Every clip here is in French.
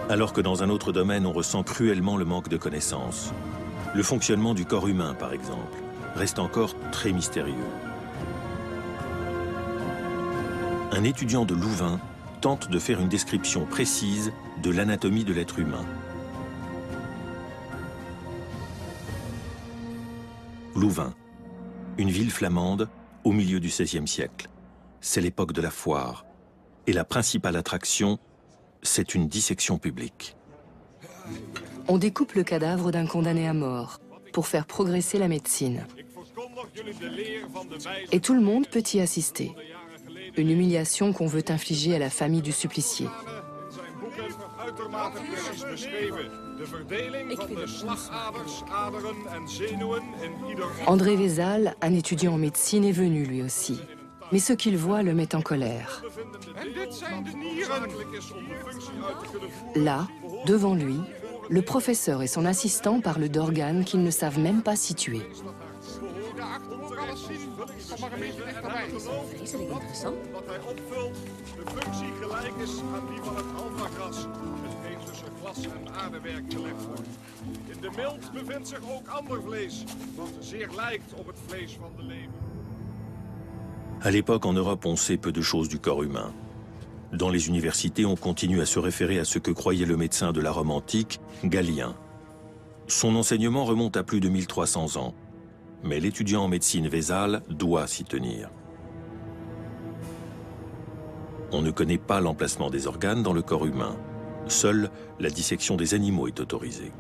Alors que dans un autre domaine, on ressent cruellement le manque de connaissances. Le fonctionnement du corps humain, par exemple, reste encore très mystérieux. Un étudiant de Louvain tente de faire une description précise de l'anatomie de l'être humain. Louvain, une ville flamande au milieu du XVIe siècle. C'est l'époque de la foire. Et la principale attraction, c'est une dissection publique. On découpe le cadavre d'un condamné à mort pour faire progresser la médecine. Et tout le monde peut y assister. Une humiliation qu'on veut infliger à la famille du supplicié. André Vézal, un étudiant en médecine, est venu lui aussi. Mais ce qu'il voit le met en colère. Là, devant lui, le professeur et son assistant parlent d'organes qu'ils ne savent même pas situer. À l'époque, en Europe, on sait peu de choses du corps humain. Dans les universités, on continue à se référer à ce que croyait le médecin de la Rome antique, Galien. Son enseignement remonte à plus de 1300 ans. Mais l'étudiant en médecine Vézal doit s'y tenir. On ne connaît pas l'emplacement des organes dans le corps humain. Seule la dissection des animaux est autorisée.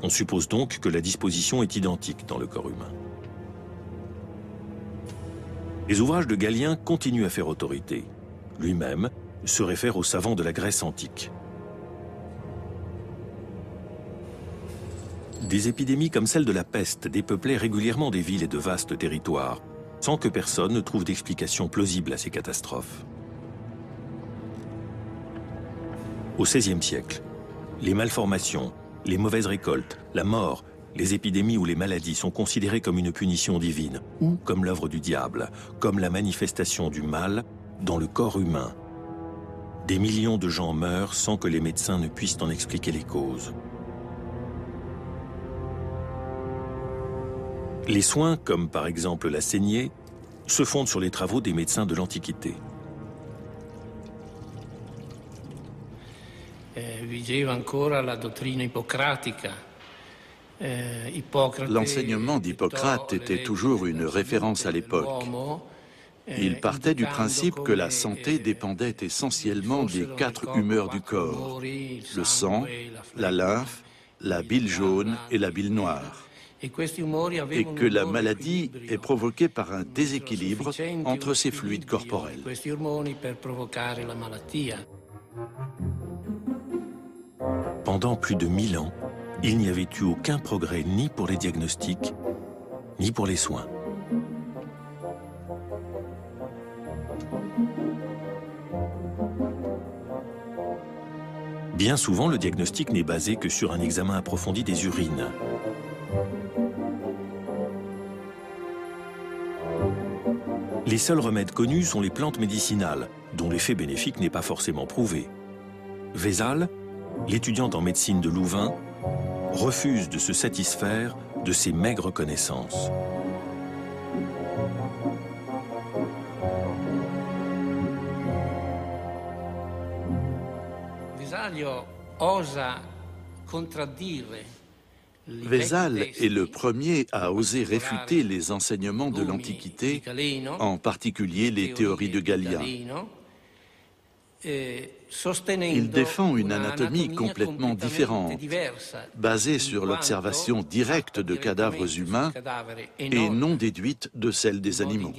On suppose donc que la disposition est identique dans le corps humain. Les ouvrages de Galien continuent à faire autorité. Lui-même se réfère aux savants de la Grèce antique. Des épidémies comme celle de la peste dépeuplaient régulièrement des villes et de vastes territoires, sans que personne ne trouve d'explication plausible à ces catastrophes. Au XVIe siècle, les malformations, les mauvaises récoltes, la mort, les épidémies ou les maladies sont considérées comme une punition divine, ou comme l'œuvre du diable, comme la manifestation du mal dans le corps humain. Des millions de gens meurent sans que les médecins ne puissent en expliquer les causes. Les soins, comme par exemple la saignée, se fondent sur les travaux des médecins de l'Antiquité. L'enseignement d'Hippocrate était toujours une référence à l'époque. Il partait du principe que la santé dépendait essentiellement des 4 humeurs du corps, le sang, la lymphe, la bile jaune et la bile noire, et que la maladie est provoquée par un déséquilibre entre ces fluides corporels. Pendant plus de 1000 ans, il n'y avait eu aucun progrès ni pour les diagnostics, ni pour les soins. Bien souvent, le diagnostic n'est basé que sur un examen approfondi des urines. Les seuls remèdes connus sont les plantes médicinales, dont l'effet bénéfique n'est pas forcément prouvé. Vézal, l'étudiante en médecine de Louvain, refuse de se satisfaire de ses maigres connaissances. Vézal est le premier à oser réfuter les enseignements de l'Antiquité, en particulier les théories de Galien. Il défend une anatomie complètement différente, basée sur l'observation directe de cadavres humains et non déduite de celle des animaux.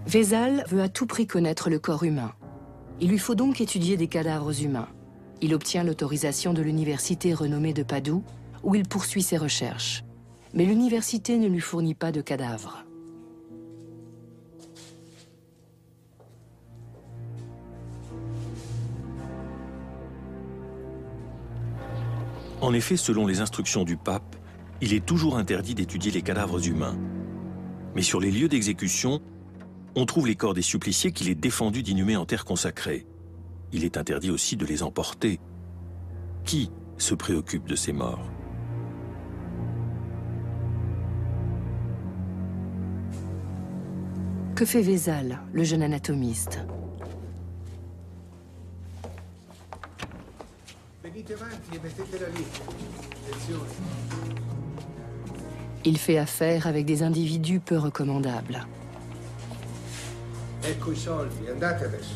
Vézal veut à tout prix connaître le corps humain. Il lui faut donc étudier des cadavres humains. Il obtient l'autorisation de l'université renommée de Padoue, où il poursuit ses recherches. Mais l'université ne lui fournit pas de cadavres. En effet, selon les instructions du pape, il est toujours interdit d'étudier les cadavres humains. Mais sur les lieux d'exécution, on trouve les corps des suppliciés qu'il est défendu d'inhumer en terre consacrée. Il est interdit aussi de les emporter. Qui se préoccupe de ces morts? Que fait Vézal, le jeune anatomiste? Il fait affaire avec des individus peu recommandables. Ecco I soldi, andate adesso.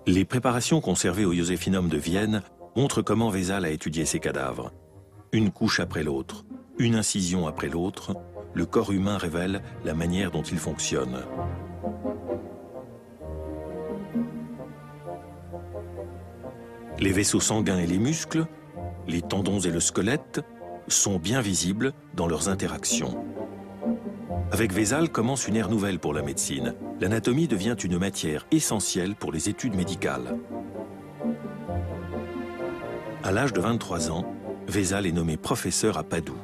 Les préparations conservées au Josephinum de Vienne montrent comment Vézal a étudié ces cadavres. Une couche après l'autre, une incision après l'autre, le corps humain révèle la manière dont il fonctionne. Les vaisseaux sanguins et les muscles, les tendons et le squelette sont bien visibles dans leurs interactions. Avec Vézal commence une ère nouvelle pour la médecine. L'anatomie devient une matière essentielle pour les études médicales. À l'âge de 23 ans, Vézal est nommé professeur à Padoue.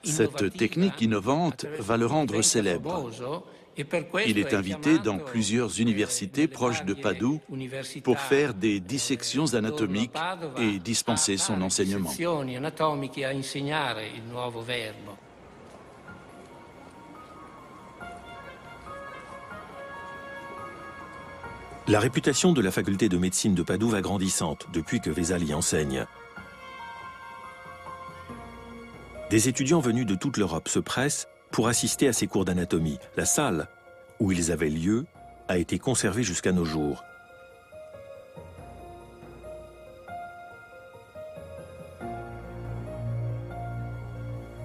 Cette technique innovante va le rendre célèbre. Il est invité dans plusieurs universités proches de Padoue pour faire des dissections anatomiques et dispenser son enseignement. La réputation de la faculté de médecine de Padoue va grandissante depuis que Vézal y enseigne. Des étudiants venus de toute l'Europe se pressent pour assister à ces cours d'anatomie. La salle où ils avaient lieu a été conservée jusqu'à nos jours.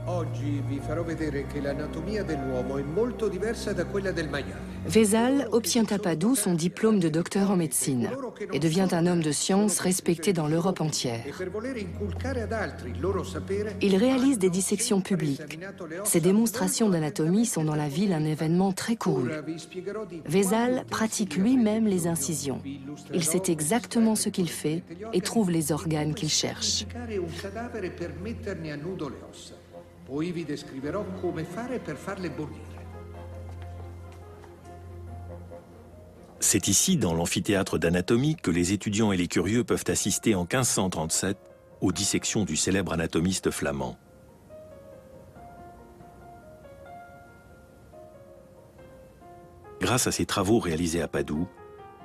Oggi vi farò vedere che l'anatomia dell'uomo è molto diversa da quella del maiale. Vézal obtient à Padoue son diplôme de docteur en médecine et devient un homme de science respecté dans l'Europe entière. Il réalise des dissections publiques. Ses démonstrations d'anatomie sont dans la ville un événement très couru. Vézal pratique lui-même les incisions. Il sait exactement ce qu'il fait et trouve les organes qu'il cherche. Poi vi descriverò come fare per farle bollire. C'est ici, dans l'amphithéâtre d'anatomie, que les étudiants et les curieux peuvent assister en 1537 aux dissections du célèbre anatomiste flamand. Grâce à ces travaux réalisés à Padoue,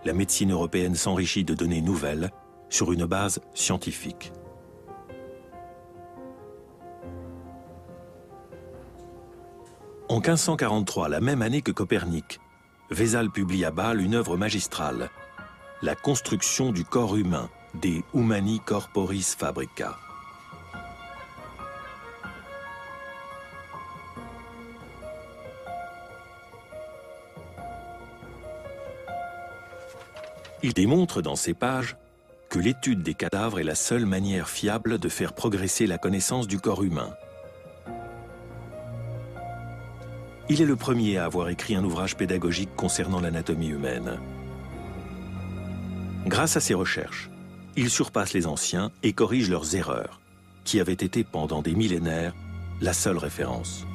la médecine européenne s'enrichit de données nouvelles sur une base scientifique. En 1543, la même année que Copernic, Vézal publie à Bâle une œuvre magistrale, La construction du corps humain, De Humani Corporis Fabrica. Il démontre dans ces pages que l'étude des cadavres est la seule manière fiable de faire progresser la connaissance du corps humain. Il est le premier à avoir écrit un ouvrage pédagogique concernant l'anatomie humaine. Grâce à ses recherches, il surpasse les anciens et corrige leurs erreurs, qui avaient été pendant des millénaires la seule référence.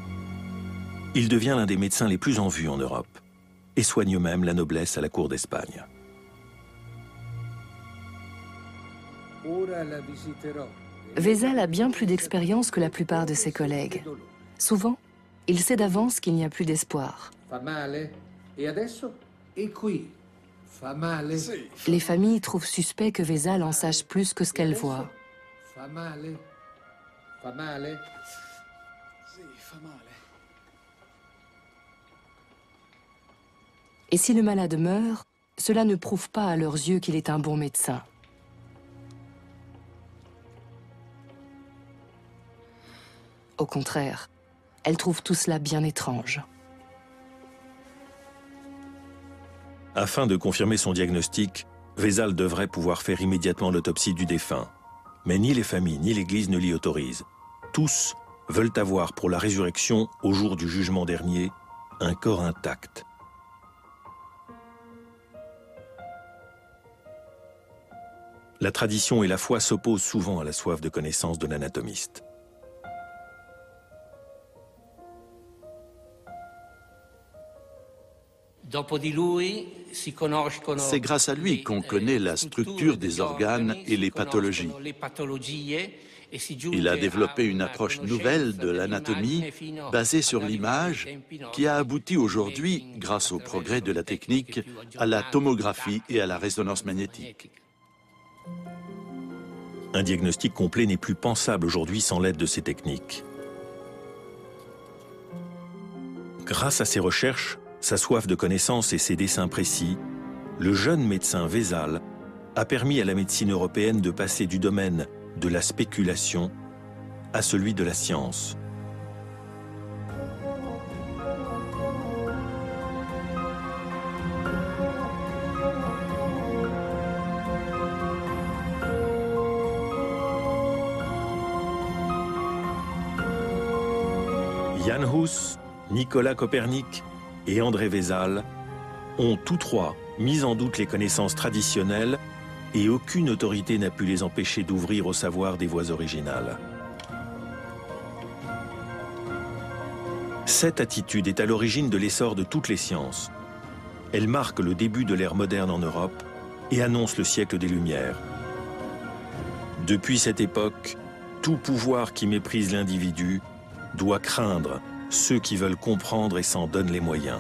Il devient l'un des médecins les plus en vue en Europe et soigne même la noblesse à la cour d'Espagne. Vézal a bien plus d'expérience que la plupart de ses collègues. Souvent, il sait d'avance qu'il n'y a plus d'espoir. Les familles trouvent suspect que Vézal en sache plus que ce qu'elles voient. Et si le malade meurt, cela ne prouve pas à leurs yeux qu'il est un bon médecin. Au contraire, elles trouvent tout cela bien étrange. Afin de confirmer son diagnostic, Vézal devrait pouvoir faire immédiatement l'autopsie du défunt. Mais ni les familles ni l'Église ne l'y autorisent. Tous veulent avoir pour la résurrection, au jour du jugement dernier, un corps intact. La tradition et la foi s'opposent souvent à la soif de connaissance de l'anatomiste. C'est grâce à lui qu'on connaît la structure des organes et les pathologies. Il a développé une approche nouvelle de l'anatomie basée sur l'image qui a abouti aujourd'hui, grâce au progrès de la technique, à la tomographie et à la résonance magnétique. Un diagnostic complet n'est plus pensable aujourd'hui sans l'aide de ces techniques. Grâce à ses recherches, sa soif de connaissance et ses dessins précis, le jeune médecin Vézal a permis à la médecine européenne de passer du domaine de la spéculation à celui de la science. Jan Hus, Nicolas Copernic et André Vézal ont tous trois mis en doute les connaissances traditionnelles et aucune autorité n'a pu les empêcher d'ouvrir au savoir des voies originales. Cette attitude est à l'origine de l'essor de toutes les sciences. Elle marque le début de l'ère moderne en Europe et annonce le siècle des Lumières. Depuis cette époque, tout pouvoir qui méprise l'individu doit craindre ceux qui veulent comprendre et s'en donnent les moyens.